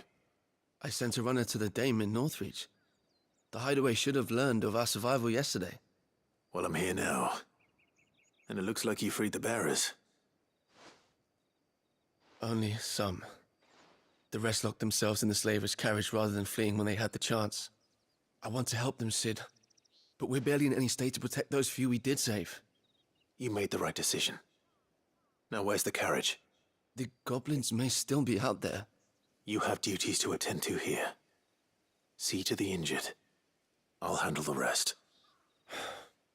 I sent a runner to the Dame in Northreach. The hideaway should have learned of our survival yesterday. Well, I'm here now. And it looks like you freed the bearers. Only some. The rest locked themselves in the slaver's carriage rather than fleeing when they had the chance. I want to help them, Sid. But we're barely in any state to protect those few we did save. You made the right decision. Now where's the carriage? The goblins may still be out there. You have duties to attend to here. See to the injured. I'll handle the rest.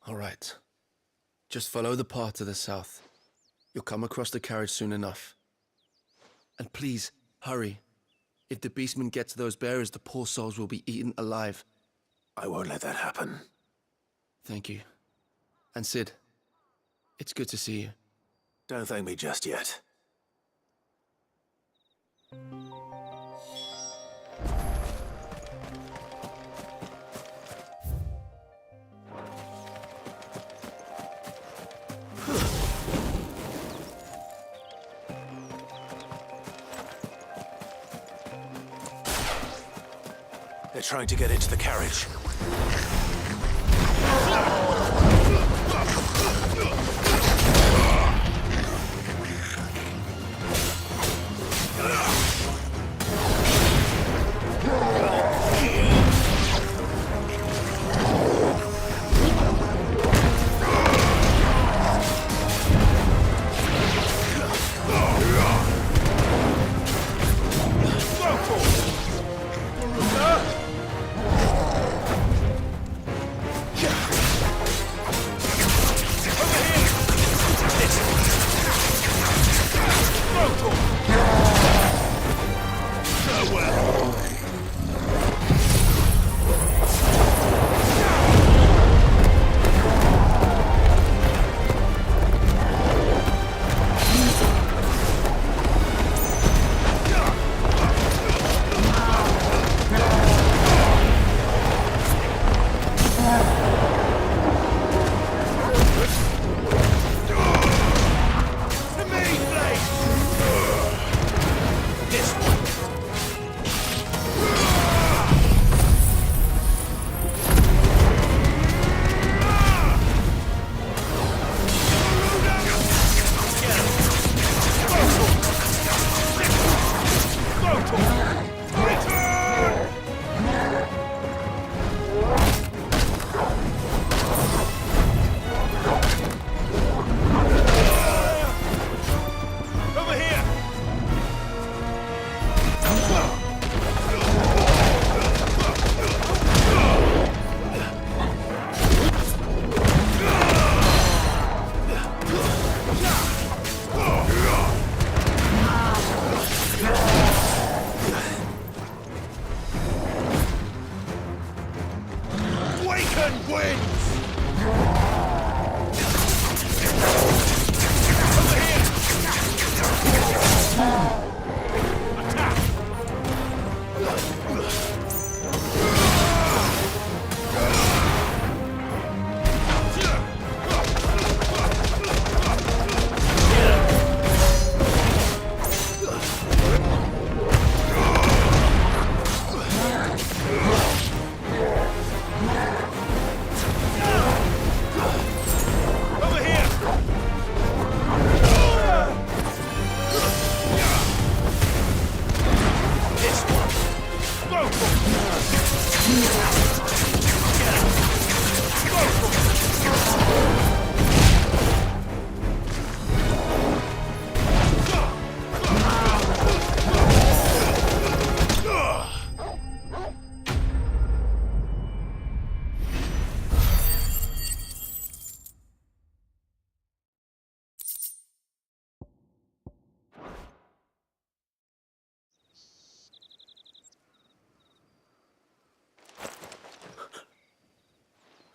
All right. Just follow the path to the south. You'll come across the carriage soon enough. And please, hurry. If the beastmen get to those bearers, the poor souls will be eaten alive. I won't let that happen. Thank you. And Sid, it's good to see you. Don't thank me just yet. They're trying to get into the carriage.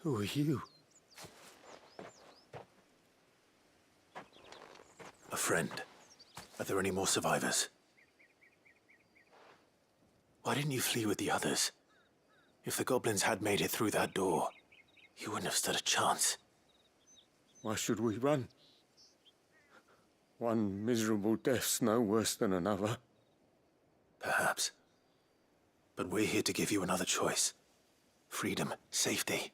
Who are you? A friend. Are there any more survivors? Why didn't you flee with the others? If the goblins had made it through that door, you wouldn't have stood a chance. Why should we run? One miserable death's no worse than another. Perhaps. But we're here to give you another choice. Freedom, safety,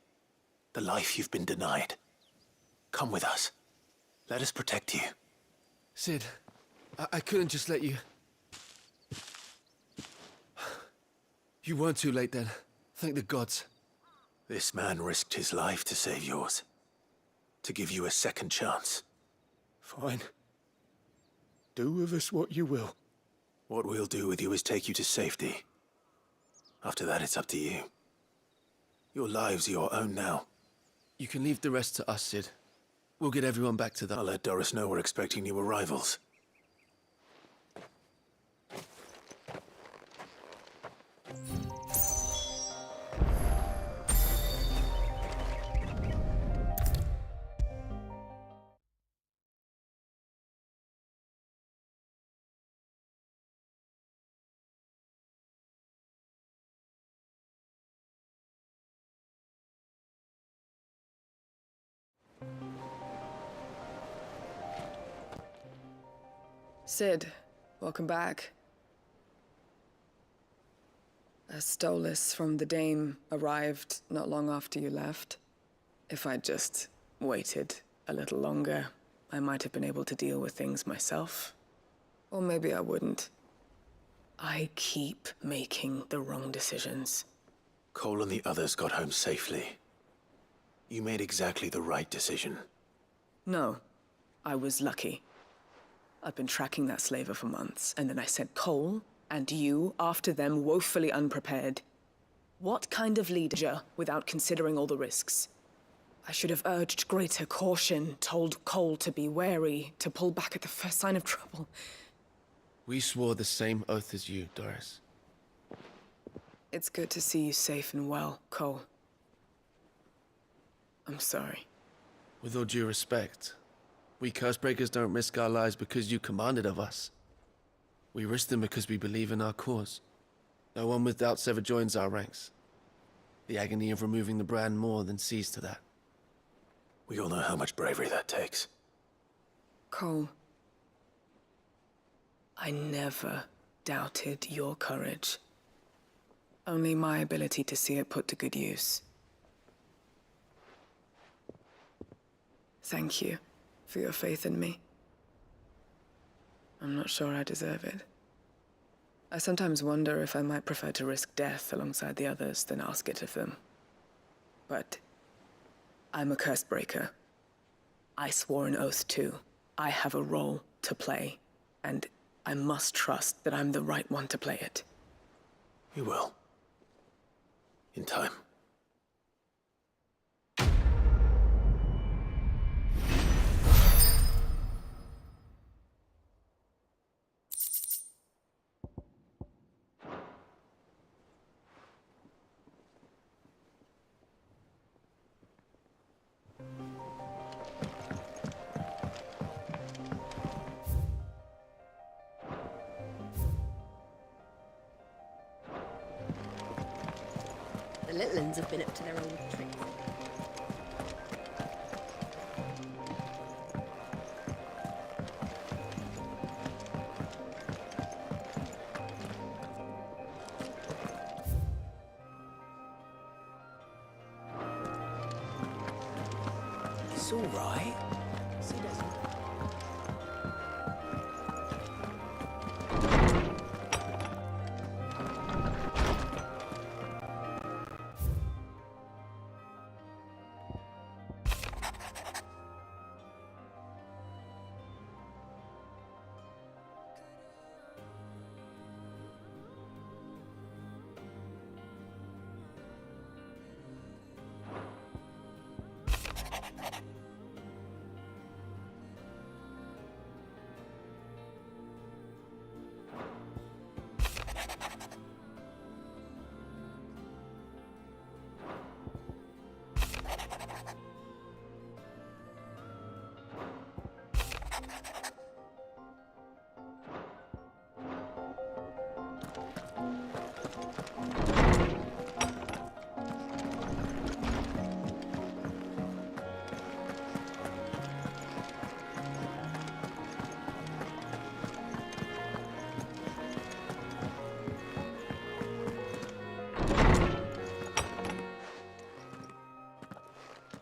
the life you've been denied. Come with us. Let us protect you. Sid, I couldn't just let you... You weren't too late then. Thank the gods. This man risked his life to save yours. To give you a second chance. Fine. Do with us what you will. What we'll do with you is take you to safety. After that, it's up to you. Your lives are your own now. You can leave the rest to us, Sid. We'll get everyone back to the... I'll let Doris know we're expecting new arrivals. Sid, welcome back. A Stolas from the Dame arrived not long after you left. If I'd just waited a little longer, I might have been able to deal with things myself. Or maybe I wouldn't. I keep making the wrong decisions. Cole and the others got home safely. You made exactly the right decision. No, I was lucky. I've been tracking that slaver for months, and then I sent Cole and you after them, woefully unprepared. What kind of leader without considering all the risks? I should have urged greater caution, told Cole to be wary, to pull back at the first sign of trouble. We swore the same oath as you, Doris. It's good to see you safe and well, Cole. I'm sorry. With all due respect, we Cursebreakers don't risk our lives because you commanded of us. We risk them because we believe in our cause. No one with doubts ever joins our ranks. The agony of removing the brand more than sees to that. We all know how much bravery that takes. Cole, I never doubted your courage. Only my ability to see it put to good use. Thank you for your faith in me. I'm not sure I deserve it. I sometimes wonder if I might prefer to risk death alongside the others than ask it of them. But I'm a Cursebreaker. I swore an oath too. I have a role to play, and I must trust that I'm the right one to play it. You will. In time. The little ones have been up to their old tricks. It's all right. See, doesn't it?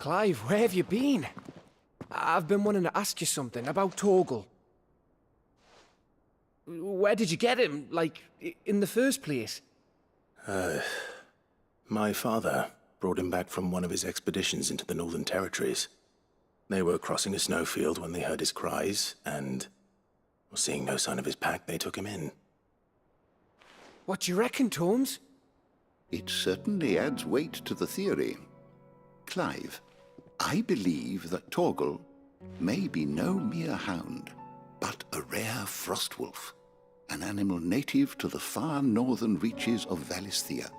Clive, where have you been? I've been wanting to ask you something about Torgal. Where did you get him, like, in the first place? My father brought him back from one of his expeditions into the Northern Territories. They were crossing a snowfield when they heard his cries, and, seeing no sign of his pack, they took him in. What do you reckon, Torms? It certainly adds weight to the theory. Clive, I believe that Torgal may be no mere hound, but a rare frostwolf, an animal native to the far northern reaches of Valisthea.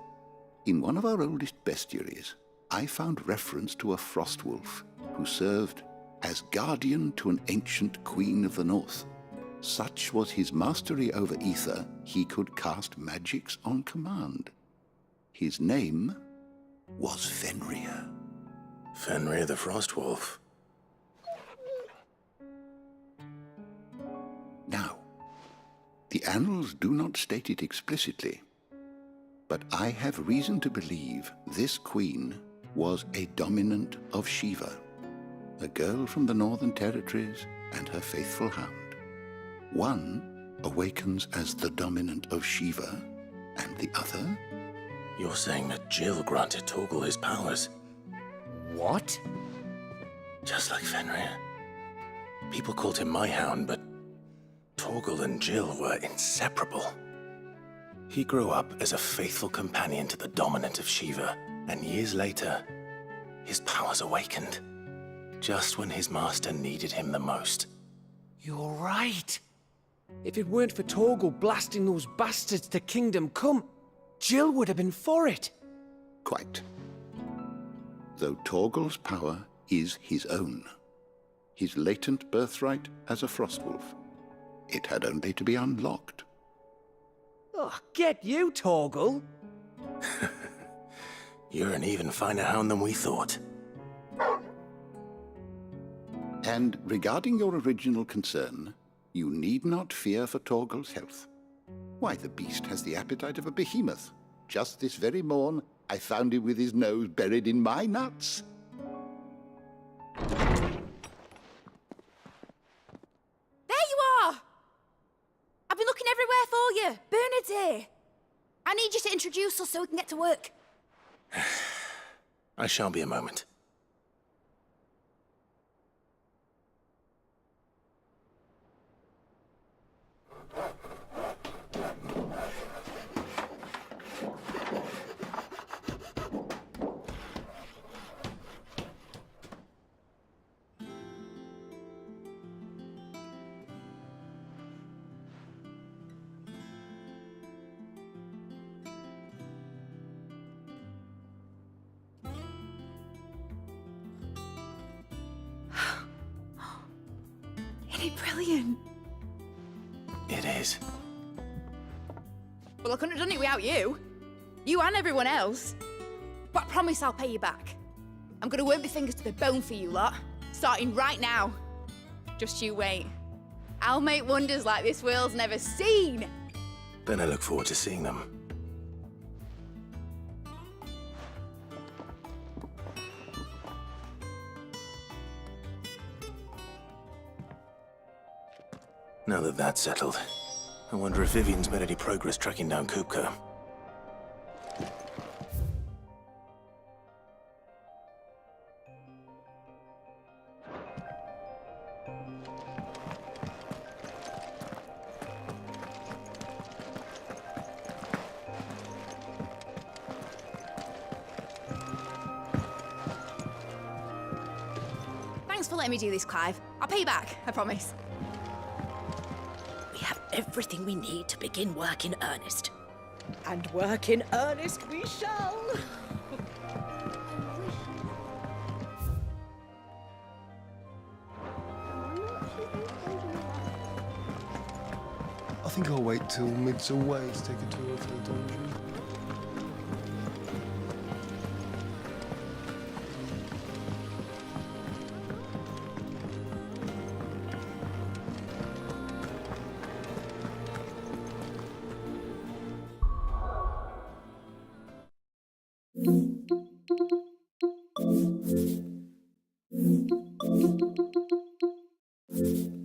In one of our oldest bestiaries, I found reference to a frostwolf who served as guardian to an ancient queen of the north. Such was his mastery over ether, he could cast magics on command. His name was Fenrir. Fenrir the Frostwolf. Now, the annals do not state it explicitly, but I have reason to believe this queen was a dominant of Shiva, a girl from the Northern Territories and her faithful hound. One awakens as the dominant of Shiva, and the other? You're saying that Jill granted Torgal his powers? What? Just like Fenrir. People called him my hound, but Torgal and Jill were inseparable. He grew up as a faithful companion to the dominant of Shiva, and years later, his powers awakened, just when his master needed him the most. You're right. If it weren't for Torgal blasting those bastards to Kingdom Come, Jill would have been for it. Quite. Though Torgal's power is his own, his latent birthright as a Frostwolf, it had only to be unlocked. Oh, get you, Torgal! You're an even finer hound than we thought. And regarding your original concern, you need not fear for Torgal's health. Why, the beast has the appetite of a behemoth. Just this very morn, I found him with his nose buried in my nuts. There you are! I've been looking everywhere for you. Bernard's here. I need you to introduce us so we can get to work. I shall be a moment. Isn't it brilliant? It is. Well, I couldn't have done it without you. You and everyone else. But I promise I'll pay you back. I'm gonna work my fingers to the bone for you lot, starting right now. Just you wait. I'll make wonders like this world's never seen. Then I look forward to seeing them. Now that that's settled, I wonder if Vivian's made any progress tracking down Kupka. Thanks for letting me do this, Clive. I'll pay you back, I promise. We have everything we need to begin work in earnest. And work in earnest we shall! I think I'll wait till mid's away to take a tour of the dungeon. you.